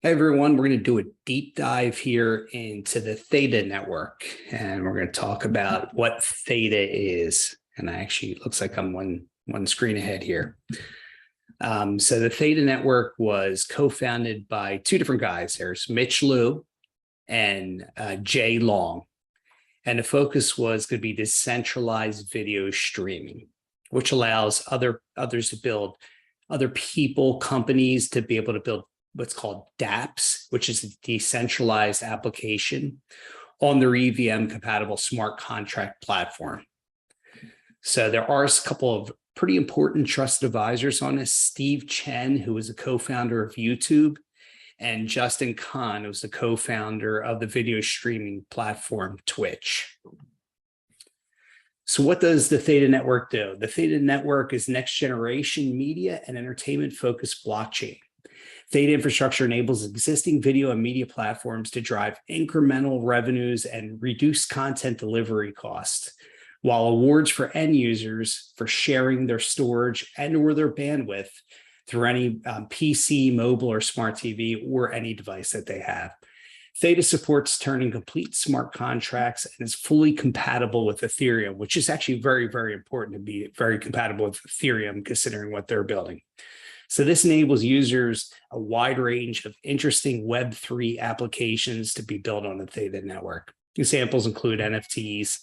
Hey everyone, we're going to do a deep dive here into the Theta Network, and we're going to talk about what Theta is. And it looks like I'm one screen ahead here. So the Theta Network was co-founded by two different guys. There's Mitch Liu and Jay Long. And the focus was going to be decentralized video streaming, which allows others to build, other people, companies to be able to build what's called dApps, which is a decentralized application on their EVM compatible smart contract platform. So there are a couple of pretty important trusted advisors on this. Steve Chen, who is a co-founder of YouTube, and Justin Kan, who's the co-founder of the video streaming platform Twitch. So what does the Theta Network do? The Theta Network is next generation media and entertainment focused blockchain. Theta infrastructure enables existing video and media platforms to drive incremental revenues and reduce content delivery costs, while awards for end users for sharing their storage and or their bandwidth through any PC, mobile, or smart TV, or any device that they have. Theta supports turning complete smart contracts and is fully compatible with Ethereum, which is actually very, very important to be very compatible with Ethereum, considering what they're building. So this enables users a wide range of interesting Web3 applications to be built on the Theta network. Examples include NFTs,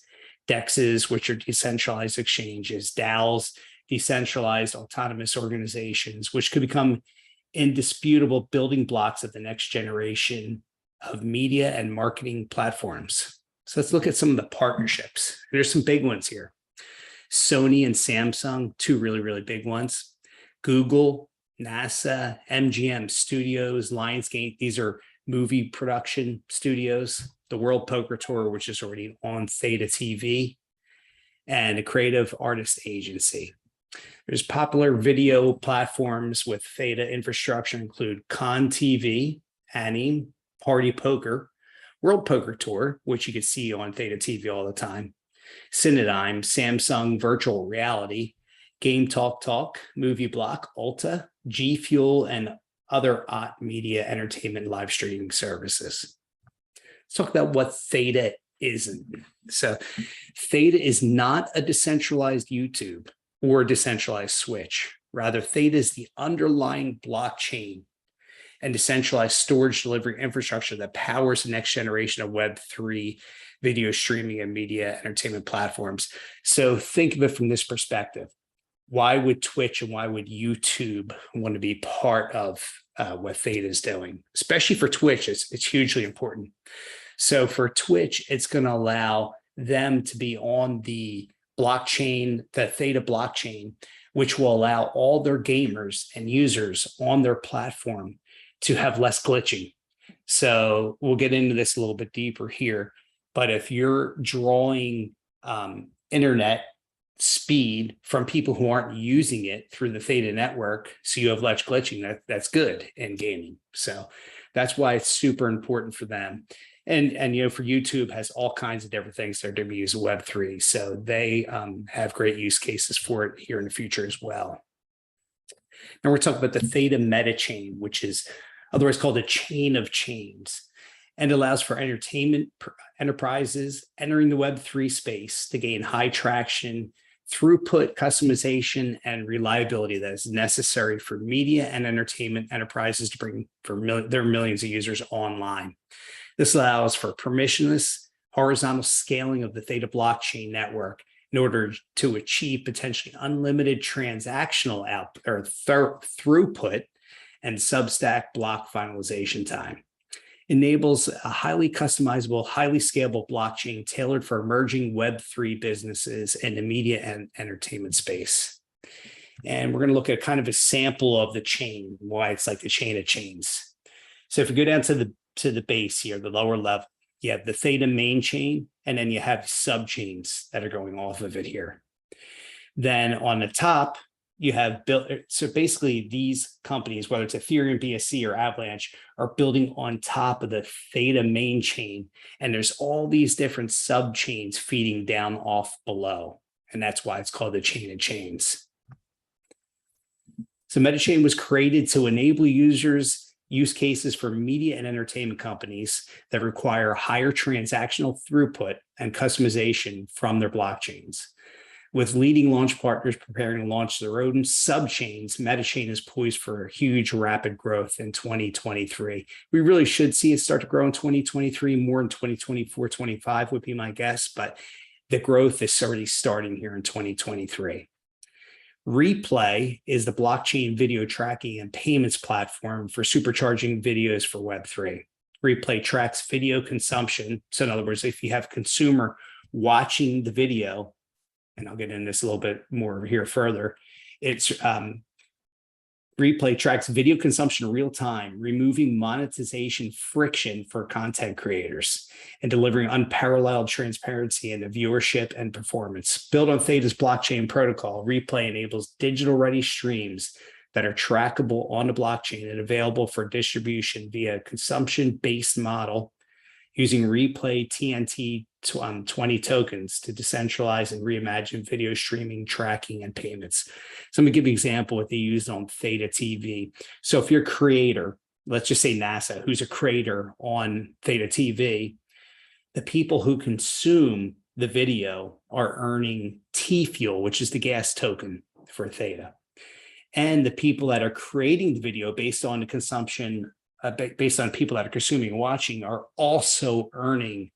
DEXs, which are decentralized exchanges, DAOs, decentralized autonomous organizations, which could become indisputable building blocks of the next generation of media and marketing platforms. So let's look at some of the partnerships. There's some big ones here. Sony and Samsung, two really, really big ones. Google, NASA, MGM Studios, Lionsgate, these are movie production studios, the World Poker Tour, which is already on Theta TV, and a creative artist agency. There's popular video platforms with Theta infrastructure include Con TV, Anime, Party Poker, World Poker Tour, which you can see on Theta TV all the time, Cinedigm, Samsung Virtual Reality, Game Talk, Movie Block, Ulta, TFUEL, and other media entertainment live streaming services. Let's talk about what Theta isn't. So Theta is not a decentralized YouTube or a decentralized Switch. Rather, Theta is the underlying blockchain and decentralized storage delivery infrastructure that powers the next generation of Web3 video streaming and media entertainment platforms. So think of it from this perspective. Why would Twitch and why would YouTube want to be part of what Theta is doing? Especially for Twitch, it's hugely important. So for Twitch, it's going to allow them to be on the blockchain, the Theta blockchain, which will allow all their gamers and users on their platform to have less glitching. So we'll get into this a little bit deeper here. But if you're drawing internet speed from people who aren't using it through the Theta network, so you have less glitching, that's good in gaming. So that's why it's super important for them. And for YouTube has all kinds of different things that are to be used Web3. So they have great use cases for it here in the future as well. Now we're talking about the Theta MetaChain, which is otherwise called a chain of chains, and allows for entertainment enterprises entering the Web3 space to gain high traction, throughput, customization, and reliability that is necessary for media and entertainment enterprises to bring their millions of users online. This allows for permissionless, horizontal scaling of the Theta blockchain network in order to achieve potentially unlimited transactional throughput and Substack block finalization time. Enables a highly customizable, highly scalable blockchain tailored for emerging Web3 businesses in the media and entertainment space. And we're going to look at kind of a sample of the chain, why it's like the chain of chains. So if you go down to the base here, the lower level, you have the Theta main chain, and then you have subchains that are going off of it here. Then on the top, you have built, so basically these companies, whether it's Ethereum, BSC, or Avalanche, are building on top of the Theta main chain. And there's all these different subchains feeding down off below. And that's why it's called the chain of chains. So MetaChain was created to enable users use cases for media and entertainment companies that require higher transactional throughput and customization from their blockchains. With leading launch partners preparing to launch their own subchains, MetaChain is poised for huge, rapid growth in 2023. We really should see it start to grow in 2023, more in 2024, 25 would be my guess, but the growth is already starting here in 2023. Replay is the blockchain video tracking and payments platform for supercharging videos for Web3. Replay tracks video consumption. So in other words, if you have a consumer watching the video, and I'll get into this a little bit more here further, it's Replay tracks video consumption in real time, removing monetization friction for content creators and delivering unparalleled transparency into viewership and performance. Built on Theta's blockchain protocol, Replay enables digital-ready streams that are trackable on the blockchain and available for distribution via a consumption-based model using Replay TNT 20 tokens to decentralize and reimagine video streaming, tracking, and payments. So I'm going to give you an example of what they used on Theta TV. So if you're a creator, let's just say NASA, who's a creator on Theta TV, the people who consume the video are earning TFUEL, which is the gas token for Theta. And the people that are creating the video based on the consumption, based on people that are consuming and watching, are also earning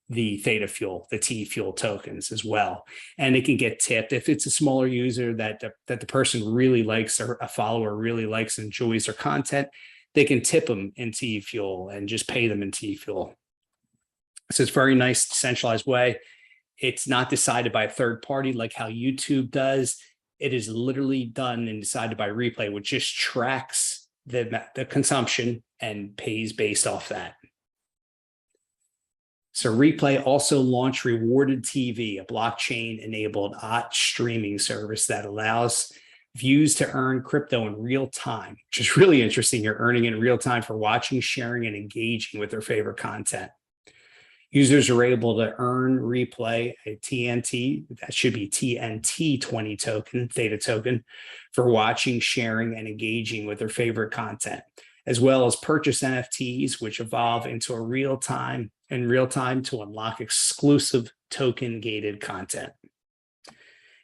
the Theta Fuel, the TFUEL tokens as well. And it can get tipped if it's a smaller user that the person really likes, or a follower really likes and enjoys their content, they can tip them in TFUEL and just pay them in TFUEL. So it's a very nice decentralized way. It's not decided by a third party like how YouTube does. It is literally done and decided by Replay, which just tracks the consumption and pays based off that. So Replay also launched Rewarded TV, a blockchain-enabled streaming service that allows views to earn crypto in real time, which is really interesting. You're earning in real time for watching, sharing, and engaging with their favorite content. Users are able to earn Replay a TNT, that should be TNT 20 token, Theta token, for watching, sharing, and engaging with their favorite content, as well as purchase NFTs, which evolve into a real time to unlock exclusive token gated content.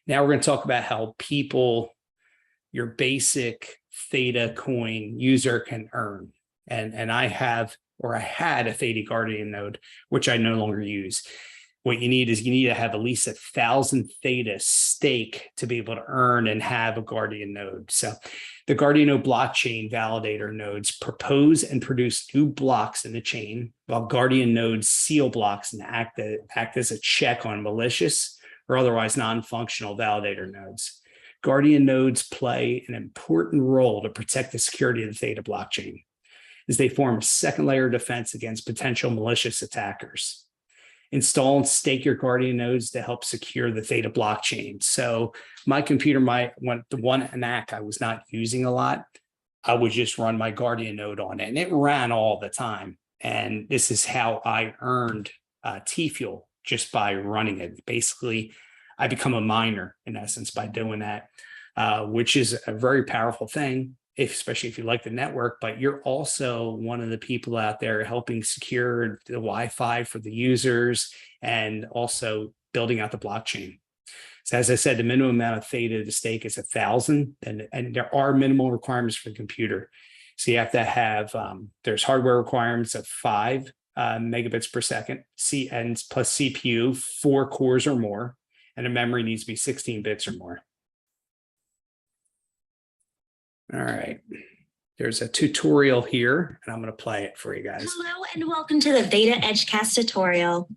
Now we're going to talk about how people, your basic Theta coin user, can earn. And I had a Theta Guardian node, which I no longer use. What you need to have at least 1,000 Theta stake to be able to earn and have a Guardian node. So the Guardian node blockchain validator nodes propose and produce new blocks in the chain, while Guardian nodes seal blocks and act as a check on malicious or otherwise non-functional validator nodes. Guardian nodes play an important role to protect the security of the Theta blockchain, as they form a second layer of defense against potential malicious attackers. Install and stake your Guardian nodes to help secure the Theta blockchain. So my computer, the one NAC I was not using a lot, I would just run my Guardian node on it, and it ran all the time. And this is how I earned TFUEL, just by running it. Basically, I become a miner in essence by doing that, which is a very powerful thing, especially if you like the network, but you're also one of the people out there helping secure the Wi-Fi for the users and also building out the blockchain. So as I said, the minimum amount of Theta to stake is 1,000, and there are minimal requirements for the computer. So you have to have, there's hardware requirements of 5 megabits per second, and plus CPU, 4 cores or more, and a memory needs to be 16 bits or more. All right, there's a tutorial here, and I'm going to play it for you guys. Hello, and welcome to the Theta Edgecast tutorial.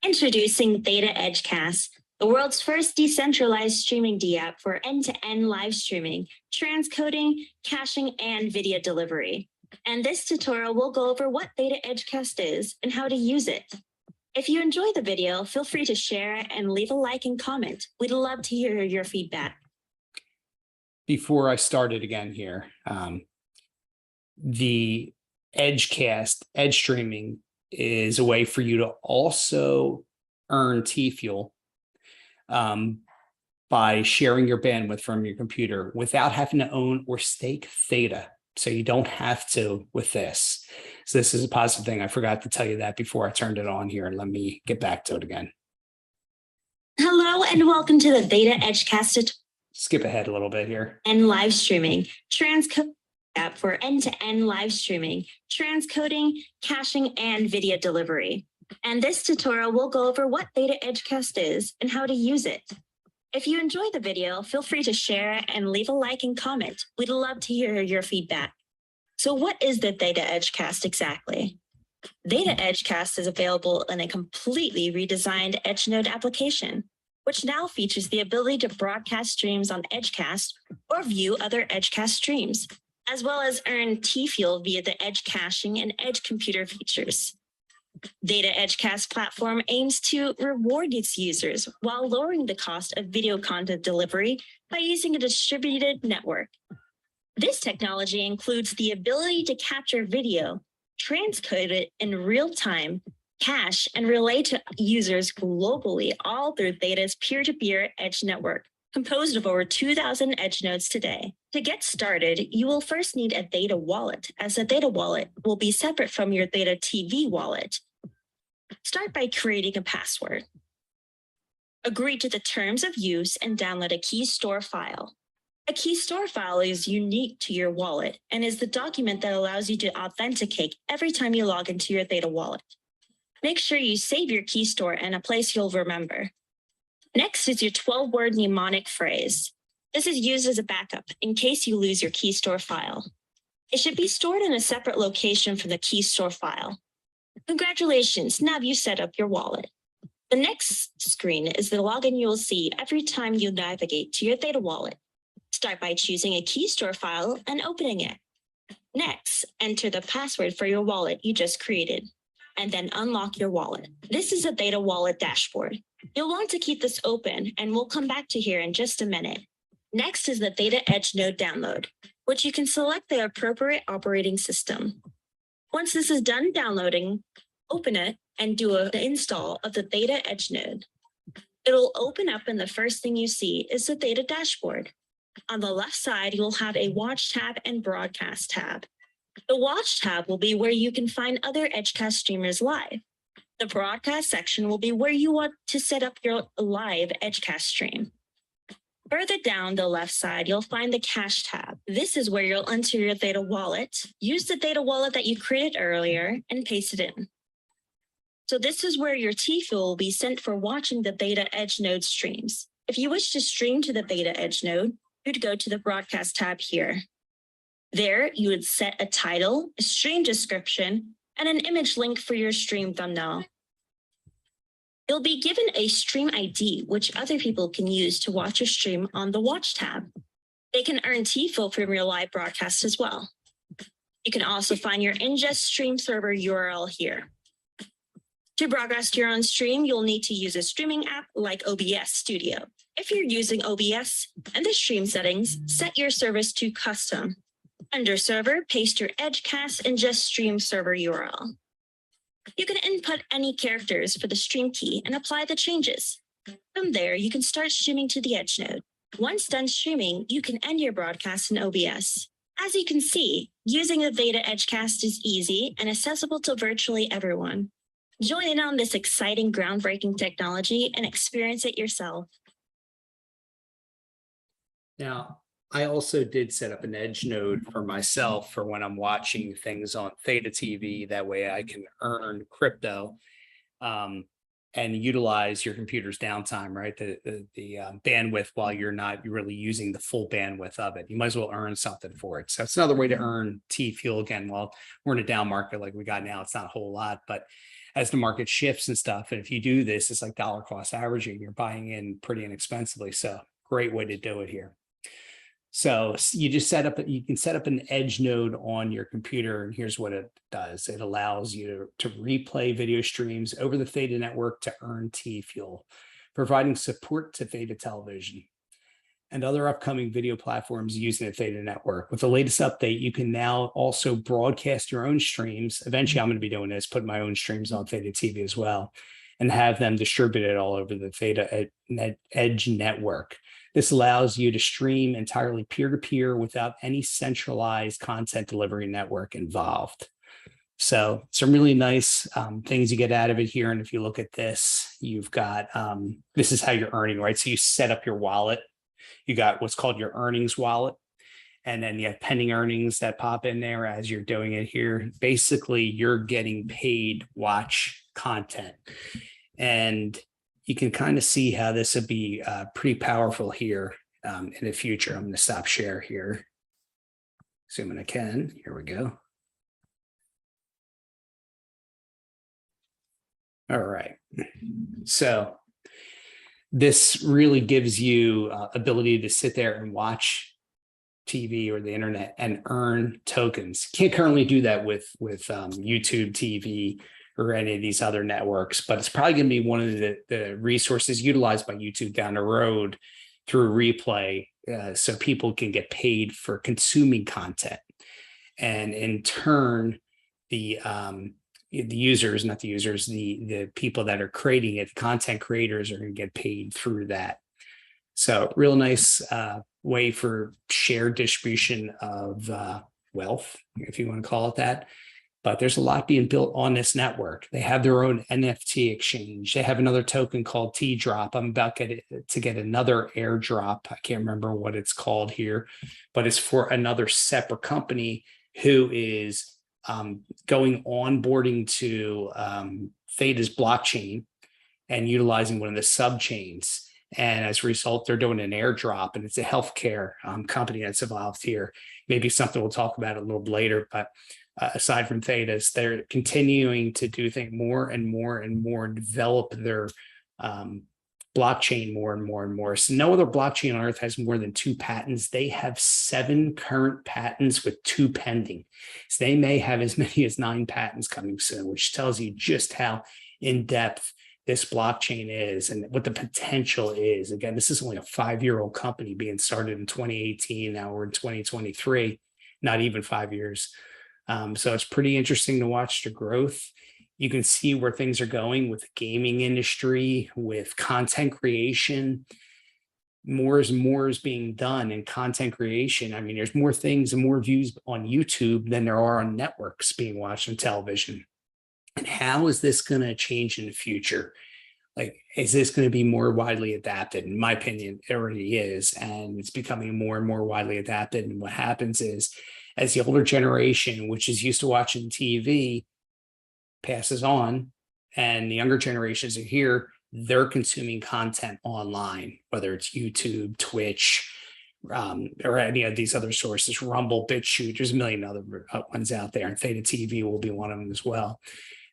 Introducing Theta Edgecast, the world's first decentralized streaming DApp for end-to-end live streaming, transcoding, caching, and video delivery. And this tutorial will go over what Theta Edgecast is and how to use it. If you enjoy the video, feel free to share and leave a like and comment. We'd love to hear your feedback. Before I started again here, the Edgecast, edge streaming, is a way for you to also earn TFUEL by sharing your bandwidth from your computer without having to own or stake Theta. So you don't have to with this. So this is a positive thing. I forgot to tell you that before I turned it on here. And let me get back to it again. Hello and welcome to the Theta Edgecast Skip ahead a little bit here. and live streaming transcode app for end-to-end live streaming, transcoding, caching, and video delivery. And this tutorial will go over what Theta Edgecast is and how to use it. If you enjoyed the video, feel free to share and leave a like and comment. We'd love to hear your feedback. So what is the Theta Edgecast exactly? Theta Edgecast is available in a completely redesigned EdgeNode application, which now features the ability to broadcast streams on Edgecast or view other Edgecast streams, as well as earn TFUEL via the edge caching and edge computer features. Theta Edgecast platform aims to reward its users while lowering the cost of video content delivery by using a distributed network. This technology includes the ability to capture video, transcode it in real time, cache, and relay to users globally, all through Theta's peer-to-peer edge network, composed of over 2,000 edge nodes today. To get started, you will first need a Theta wallet, as a Theta wallet will be separate from your Theta TV wallet. Start by creating a password. Agree to the terms of use and download a key store file. A key store file is unique to your wallet and is the document that allows you to authenticate every time you log into your Theta wallet. Make sure you save your key store in a place you'll remember. Next is your 12-word mnemonic phrase. This is used as a backup in case you lose your key store file. It should be stored in a separate location from the key store file. Congratulations, now you set up your wallet. The next screen is the login you will see every time you navigate to your Theta wallet. Start by choosing a key store file and opening it. Next, enter the password for your wallet you just created, and then unlock your wallet. This is a Theta wallet dashboard. You'll want to keep this open, and we'll come back to here in just a minute. Next is the Theta Edge node download, which you can select the appropriate operating system. Once this is done downloading, open it and do an install of the Theta Edge node. It'll open up and the first thing you see is the Theta dashboard. On the left side, you'll have a Watch tab and Broadcast tab. The Watch tab will be where you can find other Edgecast streamers live. The Broadcast section will be where you want to set up your live Edgecast stream. Further down the left side, you'll find the Cache tab. This is where you'll enter your Theta wallet, use the Theta wallet that you created earlier, and paste it in. So this is where your TFUEL will be sent for watching the Theta Edge node streams. If you wish to stream to the Theta Edge node, you'd go to the Broadcast tab here. There, you would set a title, a stream description, and an image link for your stream thumbnail. You'll be given a stream ID, which other people can use to watch your stream on the Watch tab. They can earn TFUEL from your live broadcast as well. You can also find your ingest stream server URL here. To broadcast your own stream, you'll need to use a streaming app like OBS Studio. If you're using OBS and the stream settings, set your service to custom. Under server, paste your Edgecast ingest stream server URL. You can input any characters for the stream key and apply the changes. From there, you can start streaming to the Edge node. Once done streaming, you can end your broadcast in OBS. As you can see, using the Theta Edgecast is easy and accessible to virtually everyone. Join in on this exciting, groundbreaking technology and experience it yourself. Now, I also did set up an edge node for myself for when I'm watching things on Theta TV. That way I can earn crypto and utilize your computer's downtime, right? The bandwidth while you're not really using the full bandwidth of it. You might as well earn something for it. So it's another way to earn TFUEL again. Well, we're in a down market like we got now. It's not a whole lot, but as the market shifts and stuff, and if you do this, it's like dollar cost averaging. You're buying in pretty inexpensively. So great way to do it here. So you just you can set up an edge node on your computer, and here's what it does. It allows you to replay video streams over the Theta network to earn TFUEL, providing support to Theta television and other upcoming video platforms using the Theta network. With the latest update, you can now also broadcast your own streams. Eventually, I'm going to be doing this, put my own streams on Theta TV as well, and have them distributed all over the Theta Edge network. This allows you to stream entirely peer-to-peer without any centralized content delivery network involved. So some really nice things you get out of it here. And if you look at this, you've got, this is how you're earning, right? So you set up your wallet. You got what's called your earnings wallet. And then you have pending earnings that pop in there as you're doing it here. Basically, you're getting paid watch content. And you can kind of see how this would be pretty powerful here in the future. I'm going to stop share here. Assuming I can. Here we go. All right. So this really gives you ability to sit there and watch TV or the internet and earn tokens. Can't currently do that with YouTube TV or any of these other networks, but it's probably going to be one of the resources utilized by YouTube down the road through replay, so people can get paid for consuming content. And in turn, the users, not the users, the people that are creating it, content creators are going to get paid through that. So real nice way for shared distribution of wealth, if you want to call it that. But there's a lot being built on this network. They have their own NFT exchange. They have another token called T-Drop. I'm about to get another airdrop. I can't remember what it's called here, but it's for another separate company who is going onboarding to Theta's blockchain and utilizing one of the subchains. And as a result, they're doing an airdrop, and it's a healthcare company that's involved here. Maybe something we'll talk about a little bit later, but aside from Theta's, they're continuing to do things more and more and more, develop their blockchain more and more and more. So no other blockchain on earth has more than 2 patents. They have 7 current patents with 2 pending. So they may have as many as 9 patents coming soon, which tells you just how in-depth this blockchain is and what the potential is. Again, this is only a 5-year-old company being started in 2018. Now we're in 2023, not even 5 years. So it's pretty interesting to watch the growth. You can see where things are going with the gaming industry, with content creation. More is being done in content creation. I mean, there's more things and more views on YouTube than there are on networks being watched on television. And how is this going to change in the future? Like, is this going to be more widely adapted? In my opinion, it already is. And it's becoming more and more widely adapted. And what happens is, as the older generation, which is used to watching TV, passes on, and the younger generations are here, they're consuming content online, whether it's YouTube, Twitch, or any of these other sources, Rumble, BitChute. There's a million other ones out there, and Theta TV will be one of them as well.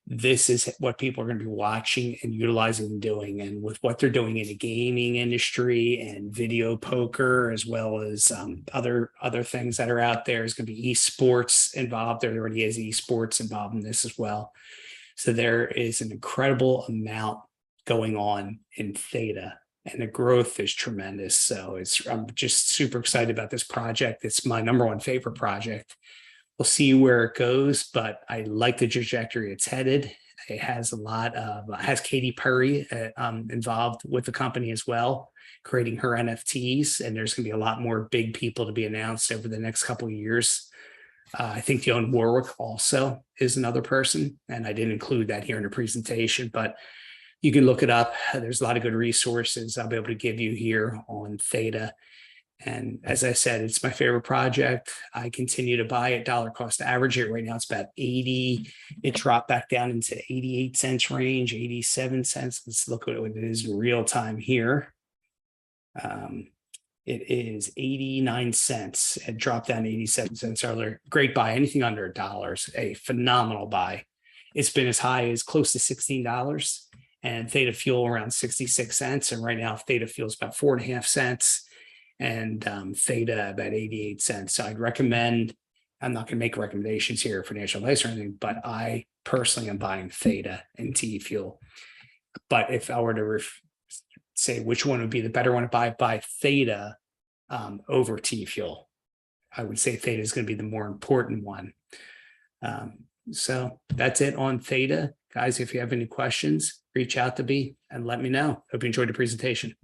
This is what people are going to be watching and utilizing and doing. And with what they're doing in the gaming industry and video poker, as well as other things that are out there, is going to be esports involved. There already is esports involved in this as well. So there is an incredible amount going on in Theta, and the growth is tremendous. So I'm just super excited about this project. It's my #1 favorite project. We'll see where it goes, but I like the trajectory it's headed. It has has Katy Perry involved with the company as well, creating her NFTs. And there's going to be a lot more big people to be announced over the next couple of years. I think Dionne Warwick also is another person, and I didn't include that here in the presentation, but you can look it up. There's a lot of good resources I'll be able to give you here on Theta. And as I said, it's my favorite project. I continue to buy at dollar cost average. Right now it's about 80. It dropped back down into 88 cents range, 87 cents. Let's look at what it is in real time here. It is 89 cents. It dropped down 87 cents earlier. Great buy. Anything under $1 is a phenomenal buy. It's been as high as close to $16, and Theta Fuel around 66 cents. And right now Theta Fuel is about 4.5 cents. And Theta about 88 cents. So I'd recommend, I'm not going to make recommendations here, financial advice or anything, but I personally am buying Theta and TFUEL. But if I were to say which one would be the better one to buy Theta over TFUEL. I would say Theta is going to be the more important one. So that's it on Theta. Guys, if you have any questions, reach out to me and let me know. Hope you enjoyed the presentation.